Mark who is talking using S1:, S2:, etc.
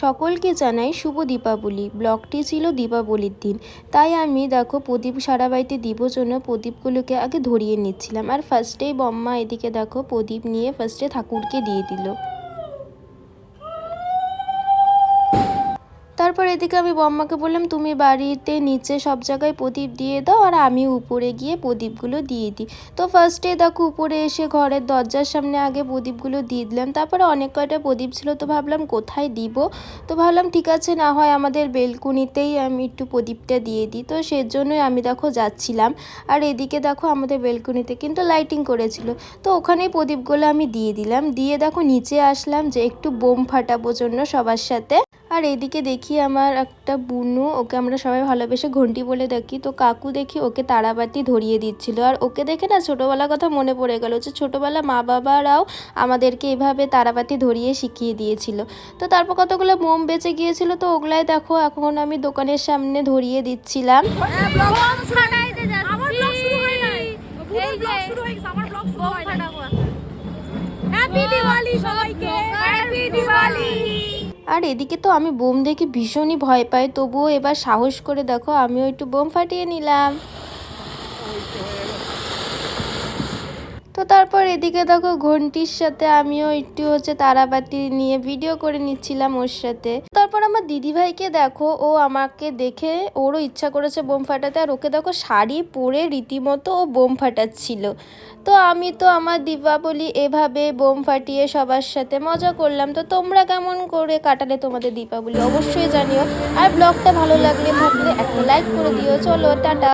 S1: সকলকে জানাই শুভ দীপাবলি। ব্লগটি ছিল দীপাবলির দিন, তাই আমি দেখো প্রদীপ সারা বাড়িতে দিব জন্য প্রদীপগুলোকে আগে ধরিয়ে নিচ্ছিলাম। আর ফার্স্টেই বম্মা এদিকে দেখো প্রদীপ নিয়ে ফার্স্টে ঠাকুরকে দিয়ে দিল। তারপর এদিকে আমি বম্মাকে বললাম তুমি বাড়িতে নিচে সব জায়গায় প্রদীপ দিয়ে দাও আর আমি উপরে গিয়ে প্রদীপগুলো দিয়ে দিই। তো ফার্স্টে দেখো উপরে এসে ঘরের দরজার সামনে আগে প্রদীপগুলো দিয়ে দিলাম। তারপরে অনেক কয়টা প্রদীপ ছিল, তো ভাবলাম কোথায় দিব, তো ভাবলাম ঠিক আছে না হয় আমাদের বেলকুনিতেই আমি একটু প্রদীপটা দিয়ে দিই। তো সেজন্যই আমি দেখো যাচ্ছিলাম। আর এদিকে দেখো আমাদের বেলকুনিতে কিন্তু লাইটিং করেছিল, তো ওখানেই প্রদীপগুলো আমি দিয়ে দিলাম। দিয়ে দেখো নিচে আসলাম যে একটু বোম ফাটাবো জন্য সবার সাথে। আর এদিকে দেখি আমার একটা বুনু, ওকে আমরা সবাই ভালোবেসে ঘন্টি বলে দেখি, তো কাকু দেখি ওকে তারাবাতি ধরিয়ে দিচ্ছিল। আর ওকে দেখে না ছোটোবেলার কথা মনে পড়ে গেল যে ছোটোবেলা মা বাবারাও আমাদেরকে এভাবে তারাবাতি ধরিয়ে শিখিয়ে দিয়েছিল। তো তারপর কতগুলো মোম বেঁচে গিয়েছিল, তো ওগুলাই দেখো এখন আমি দোকানের সামনে ধরিয়ে দিচ্ছিলাম। আর এদিকে তো আমি বোম দেখে ভীষণই ভয় পাই, তবুও এবার সাহস করে দেখো আমিও একটু বোম ফাটিয়ে নিলাম। তো তারপর এদিকে দেখো ঘন্টির সাথে আমিও একটু তারাবাতি নিয়ে ভিডিও করে নিচ্ছিলাম ওর সাথে। তারপর আমার দিদিভাইকে দেখো, ও আমাকে দেখে ওরও ইচ্ছা করেছে বোম ফাটাতে, আর ওকে দেখো শাড়ি পরে রীতিমতো ও বোম ফাটাচ্ছিল। তো আমি তো আমার দীপাবলি এভাবে বোম ফাটিয়ে সবার সাথে মজা করলাম। তো তোমরা কেমন করে কাটালে তোমাদের দীপাবলি অবশ্যই জানিও। আর ব্লগটা ভালো লাগলে থাকলে একটা লাইক করে দিও। চলো টাটা।